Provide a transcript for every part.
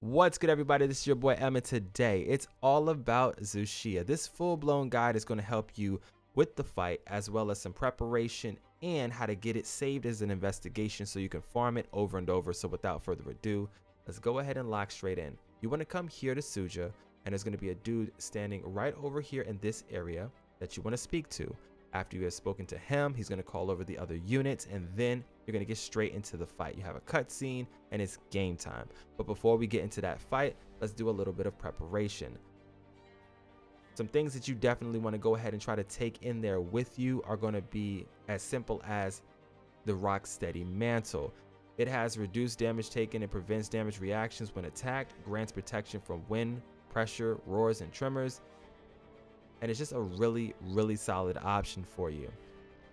What's good, everybody? This is your boy Emma. Today it's all about Zoh Shia. This full-blown guide is going to help you with the fight, as well as some preparation and how to get it saved as an investigation so you can farm it over and over. So without further ado, let's go ahead and lock straight in. You want to come here to Suja, and there's going to be a dude standing right over here in this area that you want to speak to. After you have spoken to him, he's going to call over the other units, and then you're going to get straight into the fight. You have a cutscene and it's game time. But before we get into that fight, let's do a little bit of preparation. Some things that you definitely want to go ahead and try to take in there with you are going to be as simple as the Rock Steady Mantle. It has reduced damage taken and prevents damage reactions when attacked, grants protection from wind, pressure, roars, and tremors. And it's just a really solid option for you.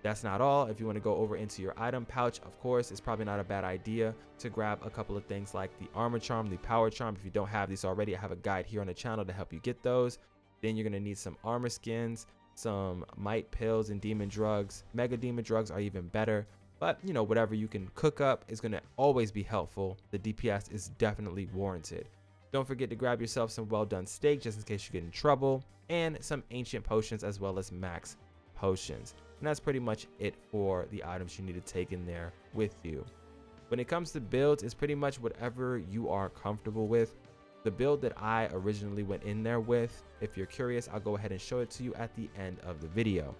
That's not all. If you want to go over into your item pouch, of course, it's probably not a bad idea to grab a couple of things like the armor charm, the power charm. If you don't have these already, I have a guide here on the channel to help you get those. Then you're going to need some armor skins, some might pills and demon drugs. Mega demon drugs are even better, but you know, whatever you can cook up is going to always be helpful. The DPS is definitely warranted. Don't forget to grab yourself some well done steak just in case you get in trouble, and some ancient potions as well as max potions. And that's pretty much it for the items you need to take in there with you. When it comes to builds, it's pretty much whatever you are comfortable with. The build that I originally went in there with, if you're curious, I'll go ahead and show it to you at the end of the video.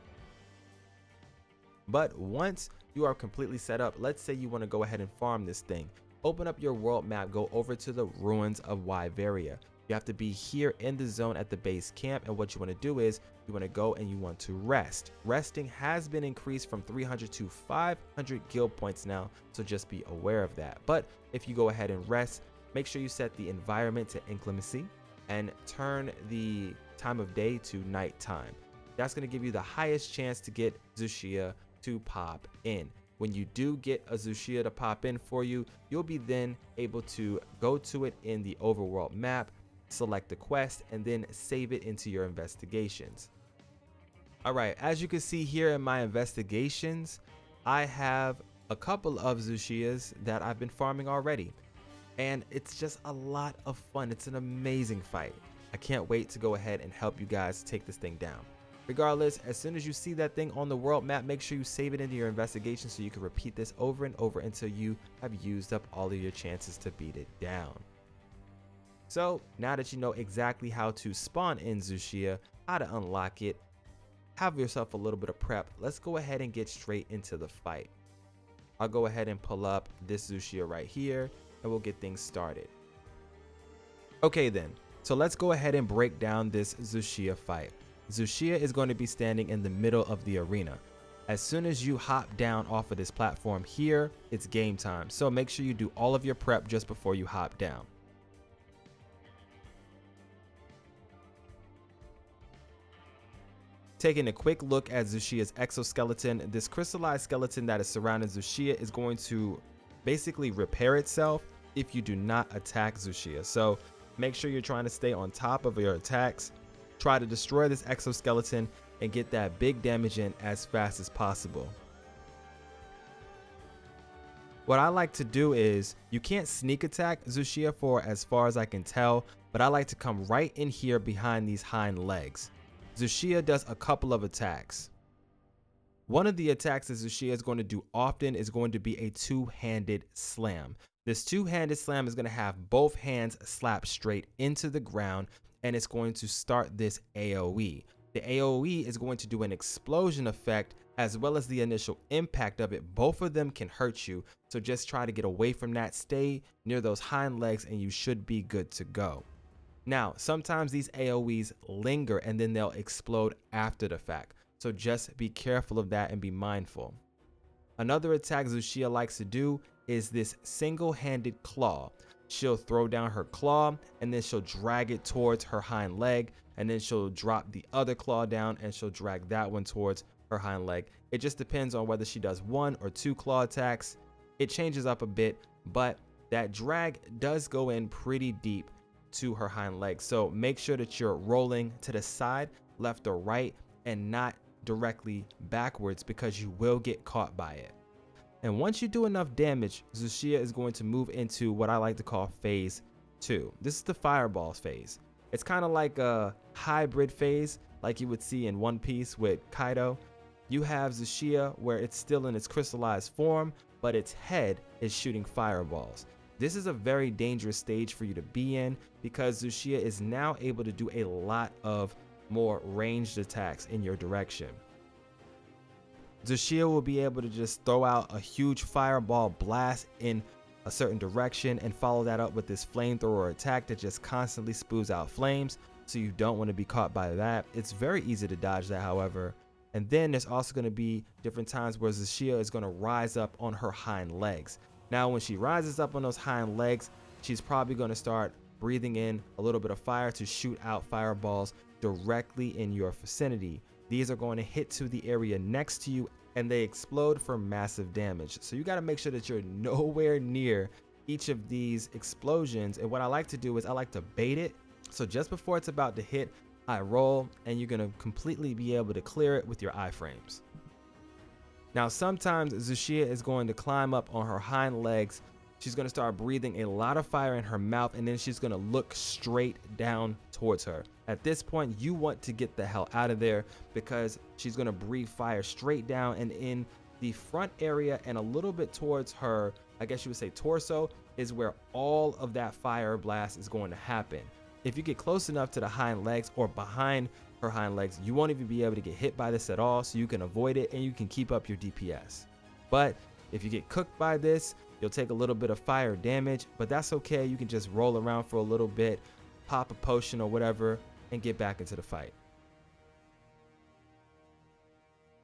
But once you are completely set up, let's say you want to go ahead and farm this thing. Open up your world map, go over to the ruins of Wyvern. You have to be here in the zone at the base camp, and what you want to do is you want to go and you want to rest. Resting has been increased from 300 to 500 guild points now, so just be aware of that. But if you go ahead and rest, make sure you set the environment to inclemency and turn the time of day to nighttime. That's going to give you the highest chance to get Zoh Shia to pop in. When you do get a Zoh Shia to pop in for you, you'll be then able to go to it in the overworld map, select the quest, and then save it into your investigations. Alright, as you can see here in my investigations, I have a couple of Zoh Shias that I've been farming already. And it's just a lot of fun. It's an amazing fight. I can't wait to go ahead and help you guys take this thing down. Regardless, as soon as you see that thing on the world map, make sure you save it into your investigation so you can repeat this over and over until you have used up all of your chances to beat it down. So now that you know exactly how to spawn in Zoh Shia, how to unlock it, have yourself a little bit of prep, let's go ahead and get straight into the fight. I'll go ahead and pull up this Zoh Shia right here and we'll get things started. Okay then, so let's go ahead and break down this Zoh Shia fight. Zoh Shia is going to be standing in the middle of the arena. As soon as you hop down off of this platform here, it's game time. So make sure you do all of your prep just before you hop down. Taking a quick look at Zoh Shia's exoskeleton, this crystallized skeleton that is surrounding Zoh Shia is going to basically repair itself if you do not attack Zoh Shia. So make sure you're trying to stay on top of your attacks. Try to destroy this exoskeleton and get that big damage in as fast as possible. What I like to do is, you can't sneak attack Zoh Shia for as far as I can tell, but I like to come right in here behind these hind legs. Zoh Shia does a couple of attacks. One of the attacks that Zoh Shia is going to do often is going to be a two-handed slam. This two-handed slam is going to have both hands slap straight into the ground, and it's going to start this AoE. The AoE is going to do an explosion effect as well as the initial impact of it. Both of them can hurt you, so just try to get away from that. Stay near those hind legs and you should be good to go. Now, sometimes these AoEs linger and then they'll explode after the fact, so just be careful of that and be mindful. Another attack Zoh Shia likes to do is this single-handed claw. She'll throw down her claw and then she'll drag it towards her hind leg, and then she'll drop the other claw down and she'll drag that one towards her hind leg. It just depends on whether she does one or two claw attacks. It changes up a bit, but that drag does go in pretty deep to her hind leg. So make sure that you're rolling to the side, left or right, and not directly backwards, because you will get caught by it. And once you do enough damage, Zoh Shia is going to move into what I like to call phase 2. This is the fireball phase. It's kind of like a hybrid phase like you would see in One Piece with Kaido. You have Zoh Shia where it's still in its crystallized form, but its head is shooting fireballs. This is a very dangerous stage for you to be in because Zoh Shia is now able to do a lot of more ranged attacks in your direction. Zoh Shia will be able to just throw out a huge fireball blast in a certain direction and follow that up with this flamethrower attack that just constantly spews out flames, so you don't want to be caught by that. It's very easy to dodge that, however. And then there's also going to be different times where Zoh Shia is going to rise up on her hind legs. Now when she rises up on those hind legs, she's probably going to start breathing in a little bit of fire to shoot out fireballs directly in your vicinity. These are going to hit to the area next to you and they explode for massive damage. So you got to make sure that you're nowhere near each of these explosions. And what I like to do is I like to bait it. So just before it's about to hit, I roll and you're going to completely be able to clear it with your iframes. Now sometimes Zoh Shia is going to climb up on her hind legs. She's going to start breathing a lot of fire in her mouth and then she's going to look straight down towards her. At this point, you want to get the hell out of there because she's going to breathe fire straight down, and in the front area and a little bit towards her, I guess you would say torso, is where all of that fire blast is going to happen. If you get close enough to the hind legs or behind her hind legs, you won't even be able to get hit by this at all, so you can avoid it and you can keep up your DPS. But if you get cooked by this, you'll take a little bit of fire damage, but that's okay. You can just roll around for a little bit, pop a potion or whatever, and get back into the fight.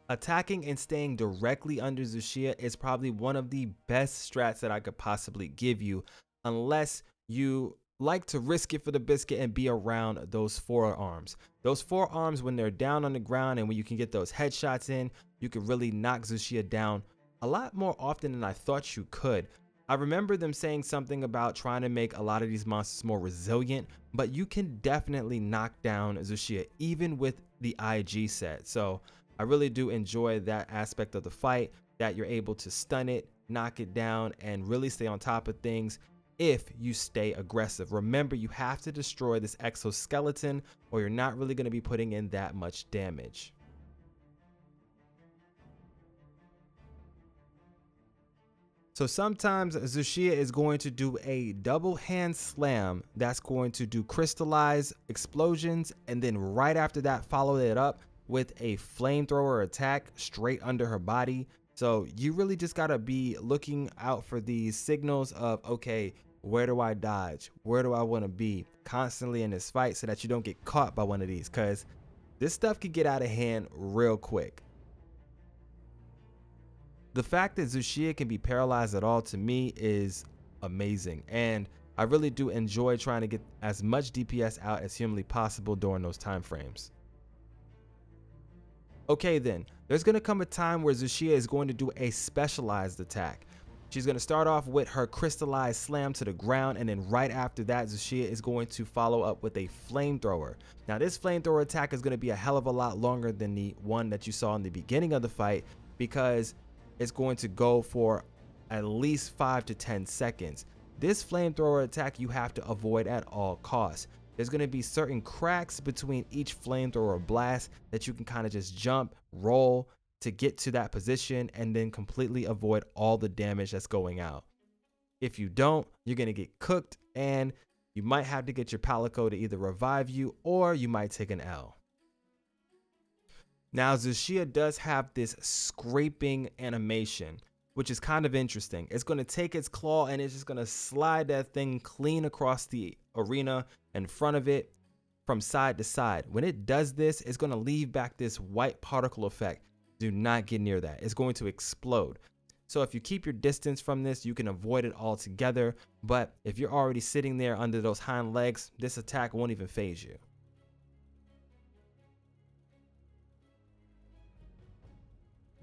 Attacking and staying directly under Zoh Shia is probably one of the best strats that I could possibly give you, unless you like to risk it for the biscuit and be around those forearms. Those forearms, when they're down on the ground and when you can get those headshots in, you can really knock Zoh Shia down a lot more often than I thought you could. I remember them saying something about trying to make a lot of these monsters more resilient, but you can definitely knock down Zoh Shia even with the IG set. So I really do enjoy that aspect of the fight, that you're able to stun it, knock it down, and really stay on top of things if you stay aggressive. Remember, you have to destroy this exoskeleton or you're not really going to be putting in that much damage. So sometimes Zoh Shia is going to do a double hand slam that's going to do crystallized explosions, and then right after that follow it up with a flamethrower attack straight under her body. So you really just gotta be looking out for these signals of, okay, where do I dodge? Where do I wanna be constantly in this fight so that you don't get caught by one of these, because this stuff could get out of hand real quick. The fact that Zoh Shia can be paralyzed at all, to me, is amazing, and I really do enjoy trying to get as much DPS out as humanly possible during those time frames. Okay then, there's going to come a time where Zoh Shia is going to do a specialized attack. She's going to start off with her crystallized slam to the ground, and then right after that, Zoh Shia is going to follow up with a flamethrower. Now this flamethrower attack is going to be a hell of a lot longer than the one that you saw in the beginning of the fight, because it's going to go for at least 5 to 10 seconds. This flamethrower attack you have to avoid at all costs. There's going to be certain cracks between each flamethrower blast that you can kind of just jump, roll to get to that position, and then completely avoid all the damage that's going out. If you don't, you're going to get cooked, and you might have to get your palico to either revive you, or you might take an L. Now Zoh Shia does have this scraping animation, which is kind of interesting. It's going to take its claw and it's just going to slide that thing clean across the arena in front of it from side to side. When it does this, it's going to leave back this white particle effect. Do not get near that. It's going to explode. So if you keep your distance from this, you can avoid it altogether. But if you're already sitting there under those hind legs, this attack won't even phase you.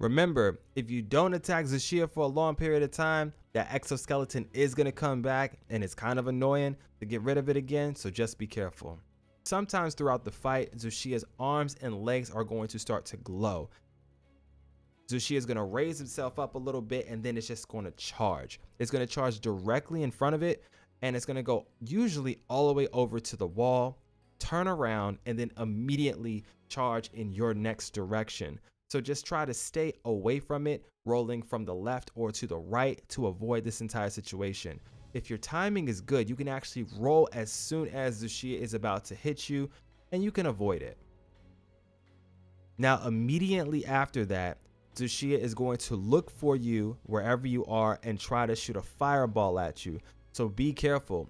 Remember, if you don't attack Zoh Shia for a long period of time, that exoskeleton is going to come back, and it's kind of annoying to get rid of it again, so just be careful. Sometimes throughout the fight, Zoh Shia's arms and legs are going to start to glow. Zoh Shia is going to raise himself up a little bit, and then it's just going to charge. It's going to charge directly in front of it, and it's going to go usually all the way over to the wall, turn around, and then immediately charge in your next direction. So just try to stay away from it, rolling from the left or to the right to avoid this entire situation. If your timing is good, you can actually roll as soon as Zoh Shia is about to hit you, and you can avoid it. Now, immediately after that, Zoh Shia is going to look for you wherever you are and try to shoot a fireball at you. So be careful.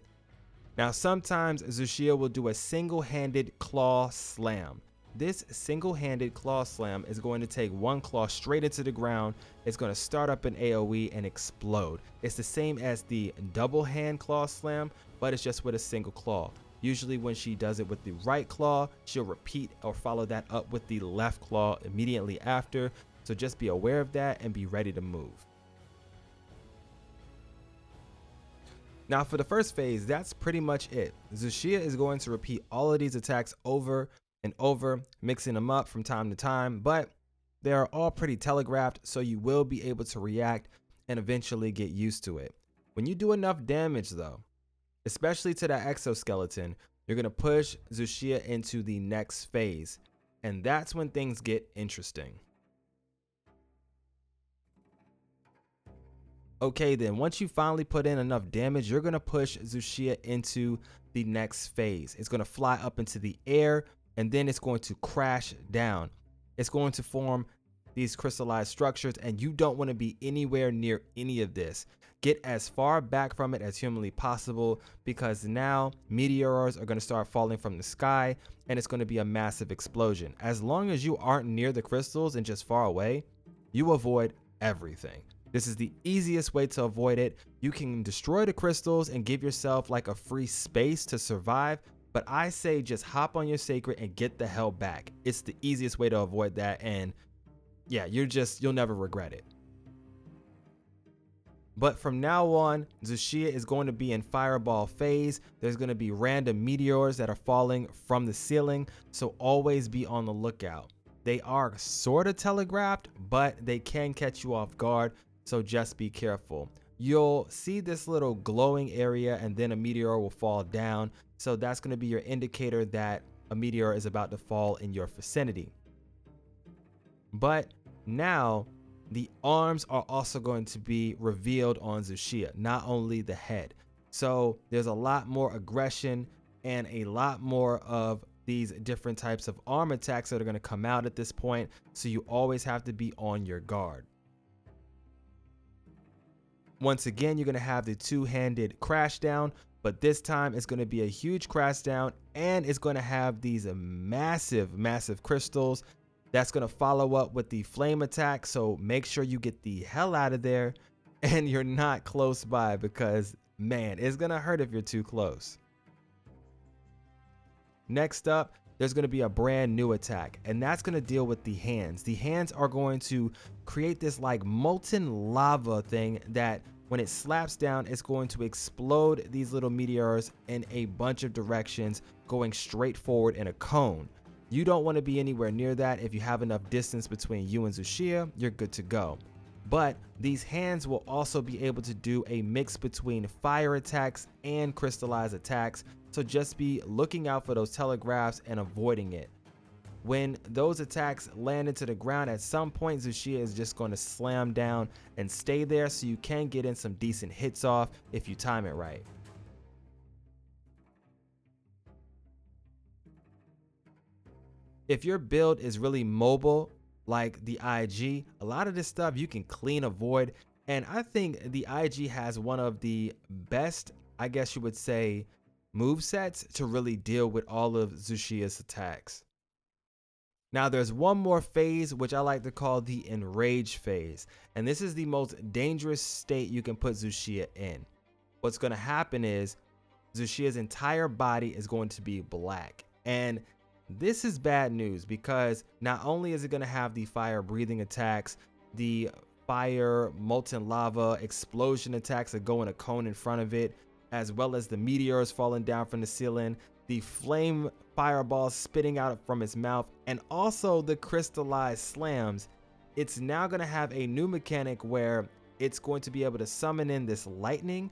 Now, sometimes Zoh Shia will do a single-handed claw slam. This single-handed claw slam is going to take one claw straight into the ground. It's going to start up an AoE and explode. It's the same as the double hand claw slam, but it's just with a single claw. Usually when she does it with the right claw, she'll repeat or follow that up with the left claw immediately after. So just be aware of that and be ready to move. Now for the first phase, that's pretty much it. Zoh Shia is going to repeat all of these attacks over and over, mixing them up from time to time, but they are all pretty telegraphed, so you will be able to react and eventually get used to it. When you do enough damage though, especially to that exoskeleton, you're going to push Zoh Shia into the next phase, and that's when things get interesting. Okay, then once you finally put in enough damage, you're going to push Zoh Shia into the next phase. It's going to fly up into the air, and then it's going to crash down. It's going to form these crystallized structures, and you don't want to be anywhere near any of this. Get as far back from it as humanly possible, because now meteors are going to start falling from the sky, and it's going to be a massive explosion. As long as you aren't near the crystals and just far away, you avoid everything. This is the easiest way to avoid it. You can destroy the crystals and give yourself like a free space to survive, but I say just hop on your sacred and get the hell back. It's the easiest way to avoid that, and yeah, you'll never regret it. But from now on, Zoh Shia is going to be in fireball phase. There's going to be random meteors that are falling from the ceiling, so always be on the lookout. They are sort of telegraphed, but they can catch you off guard, so just be careful. You'll see this little glowing area, and then a meteor will fall down, so that's going to be your indicator that a meteor is about to fall in your vicinity. But now the arms are also going to be revealed on Zoh Shia, not only the head. So there's a lot more aggression and a lot more of these different types of arm attacks that are going to come out at this point, so you always have to be on your guard. Once again, you're going to have the two-handed crash down, but this time it's going to be a huge crash down, and it's going to have these massive crystals that's going to follow up with the flame attack. So make sure you get the hell out of there and you're not close by, because man, it's going to hurt if you're too close. Next up, there's going to be a brand new attack, and that's going to deal with the hands. The hands are going to create this like molten lava thing that when it slaps down, it's going to explode these little meteors in a bunch of directions, going straight forward in a cone. You don't want to be anywhere near that. If you have enough distance between you and Zoh Shia, you're good to go. But these hands will also be able to do a mix between fire attacks and crystallized attacks, so just be looking out for those telegraphs and avoiding it. When those attacks land into the ground, at some point Zoh Shia is just going to slam down and stay there, so you can get in some decent hits off if you time it right. If your build is really mobile like the IG, a lot of this stuff you can clean avoid, and I think the IG has one of the best, I guess you would say, move sets to really deal with all of Zoh Shia's attacks. Now there's one more phase which I like to call the enrage phase, and this is the most dangerous state you can put Zoh Shia in. What's going to happen is Zoh Shia's entire body is going to be black, and this is bad news, because not only is it going to have the fire breathing attacks, the fire molten lava explosion attacks that go in a cone in front of it, as well as the meteors falling down from the ceiling, the flame fireballs spitting out from its mouth, and also the crystallized slams. It's now going to have a new mechanic where it's going to be able to summon in this lightning,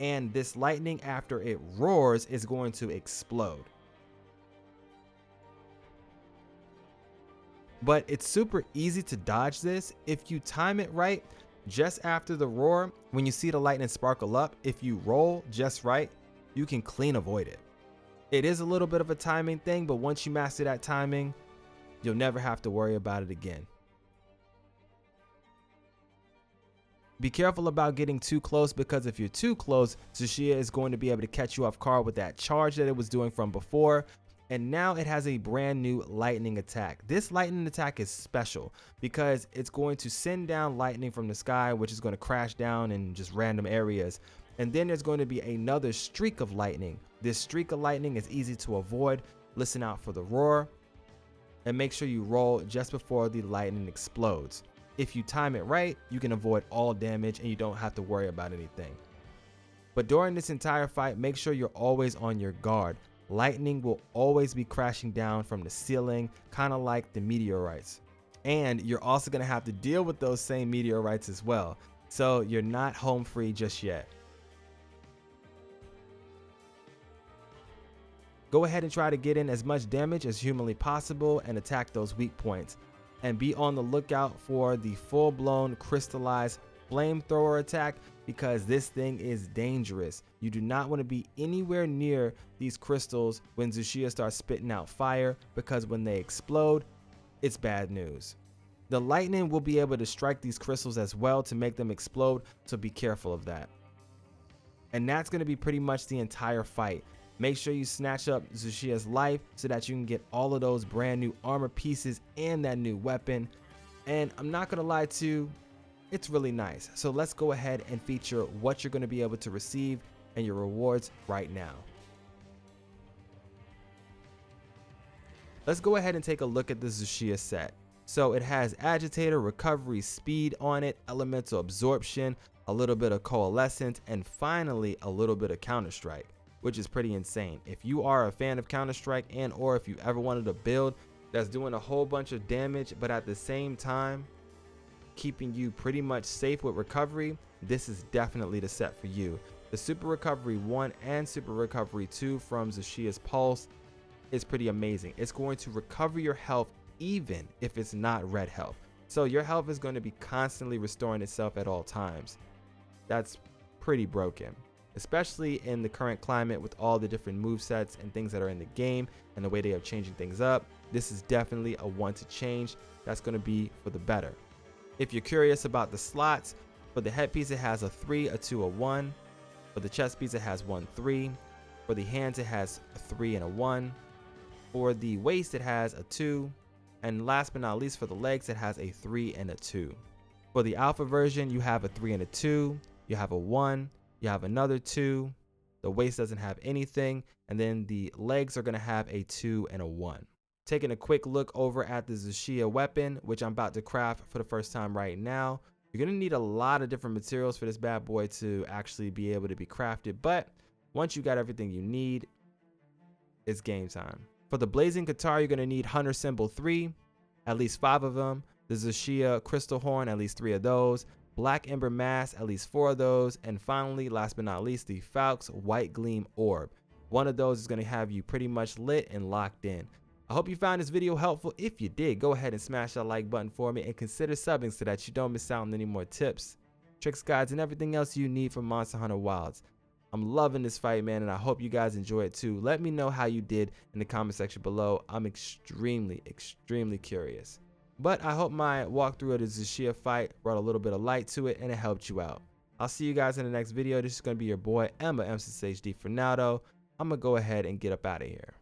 and this lightning, after it roars, is going to explode. But it's super easy to dodge this if you time it right. Just after the roar, when you see the lightning sparkle up, if you roll just right, you can clean avoid it. It is a little bit of a timing thing, but once you master that timing, you'll never have to worry about it again. Be careful about getting too close, because if you're too close, Zoh Shia is going to be able to catch you off guard with that charge that it was doing from before. And now it has a brand new lightning attack. This lightning attack is special because it's going to send down lightning from the sky, which is going to crash down in just random areas. And then there's going to be another streak of lightning. This streak of lightning is easy to avoid. Listen out for the roar and make sure you roll just before the lightning explodes. If you time it right, you can avoid all damage and you don't have to worry about anything. But during this entire fight, make sure you're always on your guard. Lightning will always be crashing down from the ceiling, kind of like the meteorites. And you're also going to have to deal with those same meteorites as well. So you're not home free just yet. Go ahead and try to get in as much damage as humanly possible and attack those weak points. And be on the lookout for the full-blown crystallized flamethrower attack, because this thing is dangerous. You do not want to be anywhere near these crystals when Zoh Shia starts spitting out fire, because when they explode, it's bad news. The lightning will be able to strike these crystals as well to make them explode, so be careful of that. And that's going to be pretty much the entire fight. Make sure you snatch up Zoh Shia's life so that you can get all of those brand new armor pieces and that new weapon. And I'm not going to lie to you, it's really nice. So let's go ahead and feature what you're going to be able to receive and your rewards right now. Let's go ahead and take a look at the Zoh Shia set. So it has agitator, recovery, speed on it, elemental absorption, a little bit of coalescence, and finally a little bit of Counter-Strike, which is pretty insane. If you are a fan of Counter-Strike, and or if you ever wanted a build that's doing a whole bunch of damage but at the same time keeping you pretty much safe with recovery, this is definitely the set for you. The Super Recovery 1 and Super Recovery 2 from Zoh Shia's Pulse is pretty amazing. It's going to recover your health even if it's not red health. So your health is going to be constantly restoring itself at all times. That's pretty broken, especially in the current climate with all the different movesets and things that are in the game and the way they are changing things up. This is definitely a one to change. That's going to be for the better. If you're curious about the slots, for the headpiece it has a 3, a 2, a 1. For the chest piece it has 1, 3. For the hands it has a 3 and a 1. For the waist it has a 2. And last but not least, for the legs it has a 3 and a 2. For the alpha version you have a 3 and a 2. You have a 1. You have another 2. The waist doesn't have anything. And then the legs are going to have a 2 and a 1. Taking a quick look over at the Zoh Shia weapon, which I'm about to craft for the first time right now. You're going to need a lot of different materials for this bad boy to actually be able to be crafted. But once you got everything you need, it's game time. For the blazing guitar, you're going to need Hunter Symbol 3, at least 5 of them. The Zoh Shia Crystal Horn, at least 3 of those. Black Ember Mask, at least 4 of those. And finally, last but not least, the Falx White Gleam Orb. One of those is going to have you pretty much lit and locked in. I hope you found this video helpful. If you did, go ahead and smash that like button for me and consider subbing so that you don't miss out on any more tips, tricks, guides, and everything else you need from Monster Hunter Wilds. I'm loving this fight, man, and I hope you guys enjoy it too. Let me know how you did in the comment section below. I'm extremely curious. But I hope my walkthrough of the Zoh Shia fight brought a little bit of light to it and it helped you out. I'll see you guys in the next video. This is going to be your boy, MSensei HD for now, though. I'm going to go ahead and get up out of here.